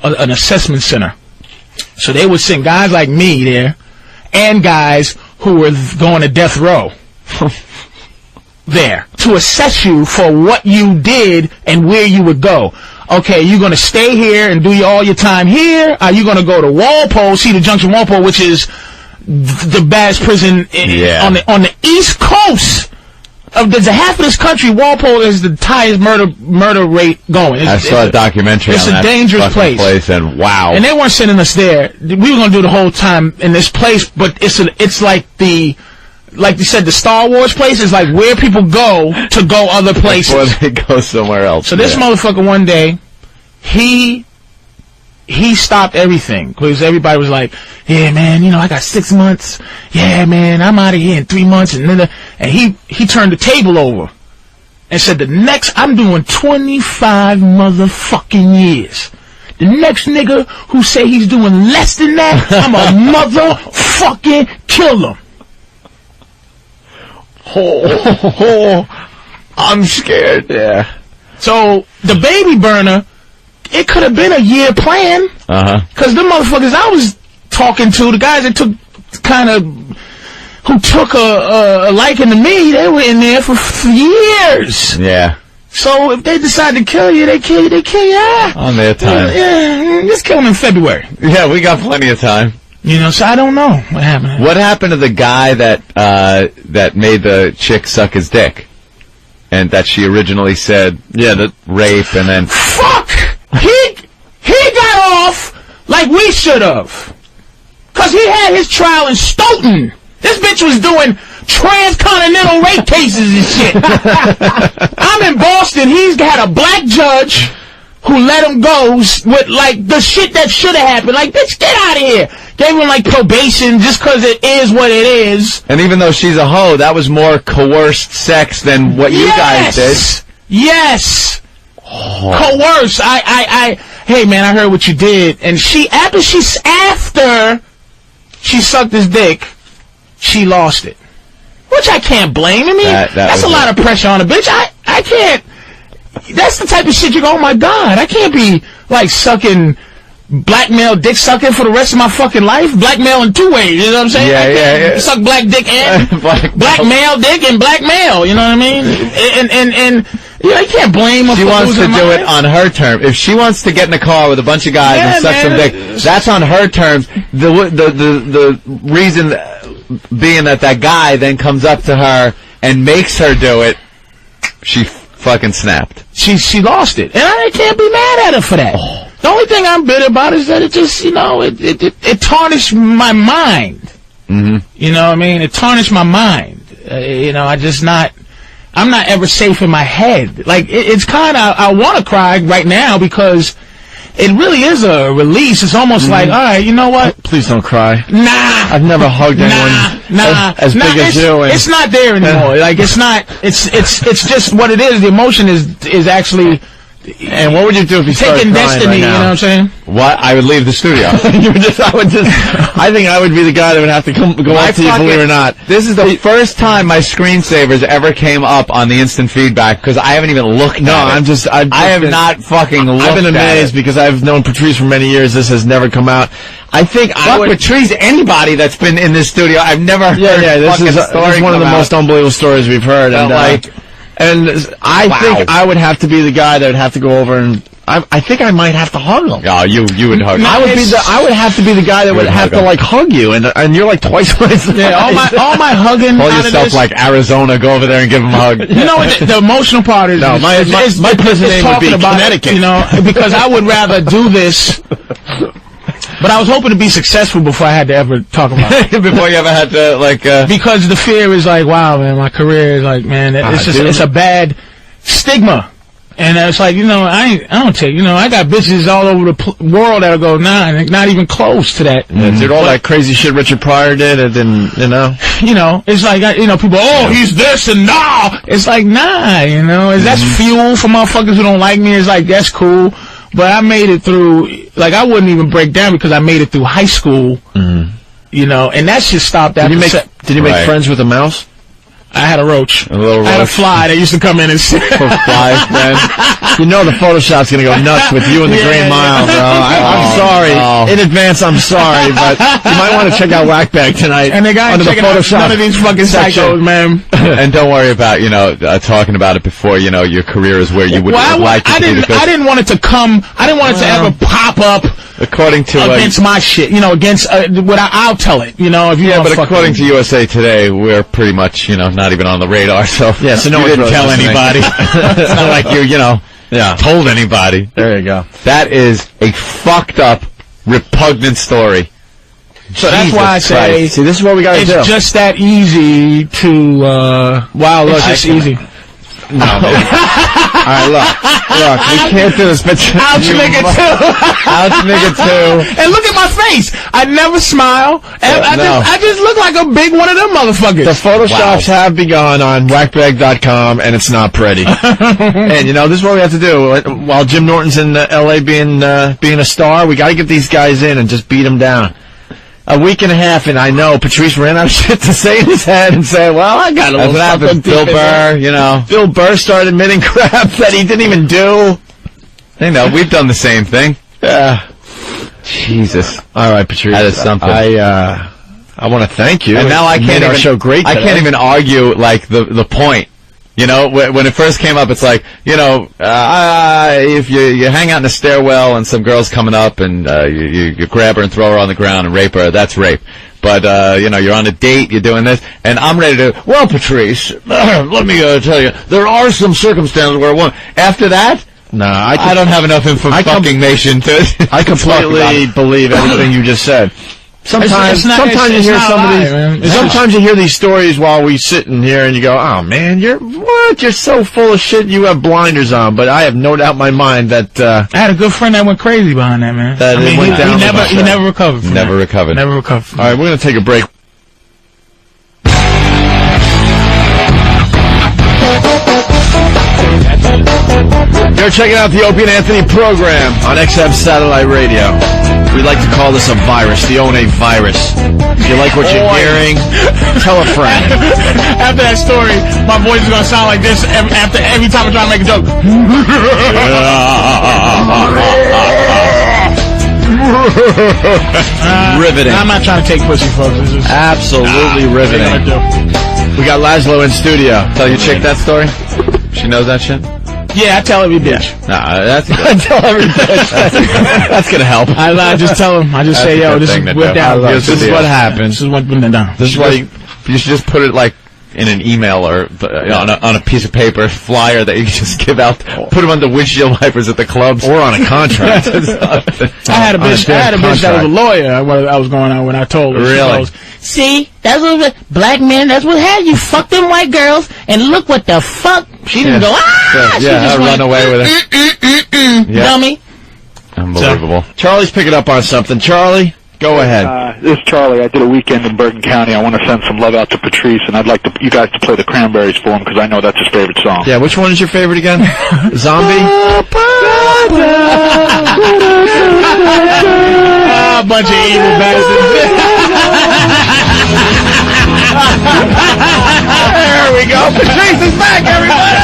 an assessment center. So they would send guys like me there and guys who were going to death row there to assess you for what you did and where you would go. Okay, you're going to stay here and do all your time here? Are you going to go to Walpole, Cedar Junction, Walpole, which is the baddest prison on the East Coast? There's a half of this country. Walpole is the highest murder rate going. I saw a documentary on that. It's a dangerous place, and wow. And they weren't sending us there. We were going to do the whole time in this place, but it's like you said, the Star Wars place is like where people go to go other places. Before they go somewhere else. So this motherfucker one day, he stopped everything because everybody was like, yeah, man, I got 6 months. Yeah, man, I'm out of here in 3 months. And he turned the table over and said, I'm doing 25 motherfucking years. The next nigga who say he's doing less than that, I'm a motherfucking kill him. I'm scared. Yeah. So the baby burner, it could have been a year plan. Because the motherfuckers I was talking to, the guys that who took a liking to me, they were in there for years. Yeah. So if they decide to kill you, they kill you. On their time. Yeah, just kill them in February. Yeah, we got plenty of time. So I don't know what happened. What happened to the guy that made the chick suck his dick? And that she originally said, that rape, and then... Fuck! He got off like we should have. Because he had his trial in Stoughton. This bitch was doing transcontinental rape cases and shit. I'm in Boston. He's got a black judge who let him go with, like, the shit that should have happened. Like, bitch, get out of here. Gave him, like, probation just because it is what it is. And even though she's a hoe, that was more coerced sex than what you guys did. Yes. Coerced. Hey, man, I heard what you did. And after she sucked his dick, she lost it. Which I can't blame. I mean, that's a lot of pressure on a bitch. I can't. That's the type of shit you go, oh my God, I can't be, like, sucking, blackmail dick sucking for the rest of my fucking life. Blackmail in 2 ways, you know what I'm saying? Yeah. Suck black dick and blackmail dick and blackmail, you know what I mean? And you can't blame her. She wants to do it on her terms. If she wants to get in a car with a bunch of guys and suck some dick, that's on her terms. The reason being that guy then comes up to her and makes her do it, she fucking snapped. She lost it. And I can't be mad at her for that. Oh. The only thing I'm bitter about is that it just, it tarnished my mind. Mm-hmm. You know what I mean? It tarnished my mind. I'm not ever safe in my head. Like, it's kind of, I want to cry right now because it really is a release. It's almost like, all right, you know what? Please don't cry. Nah. I've never hugged anyone as big as you. It's not there anymore. Like, it's not, it's just what it is. The emotion is actually... And what would you do if you started taking crying destiny, right now? You know what I'm saying? What? I would leave the studio. I think I would be the guy that would have to go up to you, believe it or not. This is the first time my screensavers ever came up on the instant feedback because I haven't even looked at it. I have not fucking looked at it. I've been amazed because I've known Patrice for many years. This has never come out. I think Patrice, anybody that's been in this studio, I've never heard this is one of the most unbelievable stories we've heard. And I think I would have to be the guy that would have to go over and I think I might have to hug him. Oh, you would hug him. I would have to be the guy that would have to like hug you, and you're like twice my size. Yeah, all my hugging. Call yourself like Arizona. Go over there and give him a hug. You know what the emotional part is? No, my prison name would be Connecticut. You know, because I would rather do this. But I was hoping to be successful before I had to ever talk about it. Before you ever had to, because the fear is like, wow, man, my career is like, man, it's a bad stigma. And it's like, I don't tell you, I got bitches all over the world that'll go, nah, not even close to that. Yeah, did all that crazy shit Richard Pryor did, and then, it's like, people, he's this and nah. It's like, nah, that's fuel for motherfuckers who don't like me. It's like, that's cool. But I made it through, like, I wouldn't even break down because I made it through high school, and that shit stopped after. Did you make friends with a mouse? I had a roach. A little roach. I had a fly that used to come in and sit. For flies, man. The Photoshop's gonna go nuts with you and the Green Mile, bro. In advance, I'm sorry, but you might want to check out Whackbag tonight. And the guy checking out none of these fucking psychos, man. And don't worry about, talking about it before, your career is where you would like it to be. I didn't want it to come, I didn't want it to ever pop up. According to against my shit, against what I'll tell it, if you but according to USA Today, we're pretty much, not even on the radar. So yeah, so no one didn't really tell anybody. It's not like you, told anybody. There you go. That is a fucked up, repugnant story. So that's why I say, see, this is what we gotta do. It's just that easy to. Wow, look, it's easy. No, man. All right, look, we can't do this, but ouch, nigga, too. Ouch, nigga, too. And look at my face. I never smile. And I just look like a big one of them motherfuckers. The Photoshops have begun on whackbag.com, and it's not pretty. And, this is what we have to do. While Jim Norton's in L.A. being a star, we got to get these guys in and just beat them down. A week and a half, and I know Patrice ran out of shit to say in his head and said, well, I got a little something. Bill Burr, Bill Burr started admitting crap that he didn't even do. We've done the same thing. Yeah. Jesus. All right, Patrice. That is something. I want to thank you. And now I can't even, show great today. I can't even argue, the point. When it first came up, it's like, if you hang out in a stairwell and some girl's coming up and you grab her and throw her on the ground and rape her, that's rape. But, you're on a date, you're doing this, and I'm ready to, well, Patrice, let me tell you, there are some circumstances where a woman, after that, no, I don't have enough information to I completely believe everything you just said. Sometimes you hear sometimes you hear these stories while we sit in here and you go, oh man, you're so full of shit, you have blinders on. But I have no doubt in my mind that I had a good friend that went crazy behind that, man. He never recovered. Never recovered. All right, we're gonna take a break. You're checking out the Opie and Anthony program on XM Satellite Radio. We like to call this a virus, the One virus. If you like what you're hearing, tell a friend. After that story, my voice is going to sound like this after every time I try to make a joke. Riveting. I'm not trying to take pussy, folks. Absolutely riveting. We got Laszlo in studio. Tell your chick that story? She knows that shit? Yeah, I tell every bitch. Nah, that's good. I tell every bitch. That's gonna help. I just tell them. I just say, yo, this is what happens. This is what happens. This is what went down. This is why you should just put it in an email or on a piece of paper flyer that you can just give out. Put them on the windshield wipers at the clubs or on a contract. I had a bitch that was a lawyer. I was going on when I told her. Really? See, that's what black men. That's what had you fuck them white girls, and look what the fuck. She didn't go she just run away with it. Dummy. Unbelievable. So, Charlie's picking up on something. Charlie, go ahead. This is Charlie. I did a weekend in Bergen County. I want to send some love out to Patrice, and I'd like you guys to play the Cranberries for him because I know that's his favorite song. Yeah, which one is your favorite again? Zombie? A bunch of evil bastards. There we go. Patrice is back, everybody!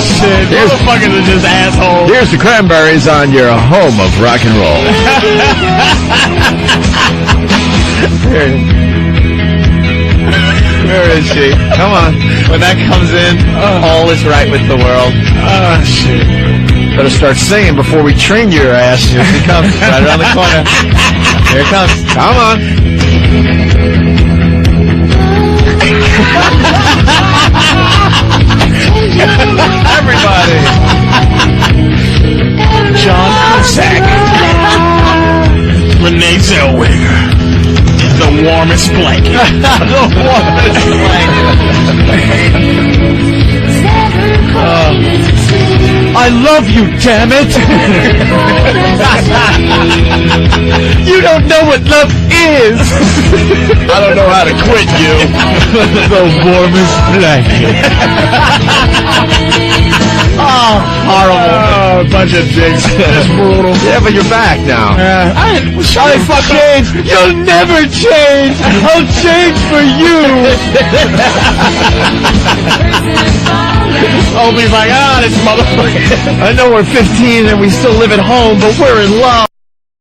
Shit. Motherfuckers are just assholes. Here's the Cranberries on your home of rock and roll. Where is she? Come on. When that comes in, all is right with the world. Oh, shit. Better start singing before we train your ass. Here she comes, right around the corner. Here it comes. Come on. Everybody. John Cusack. Renee Zellweger. The warmest blanket. The warmest blanket. I love you, damn it! You don't know what love is! I don't know how to quit you. The warmest blanket. Oh, horrible. Oh, a bunch of dicks. That's brutal. Yeah, but you're back now. I change. You'll never change. I'll change for you. Opie's like, this motherfucker. I know we're 15 and we still live at home, but we're in love.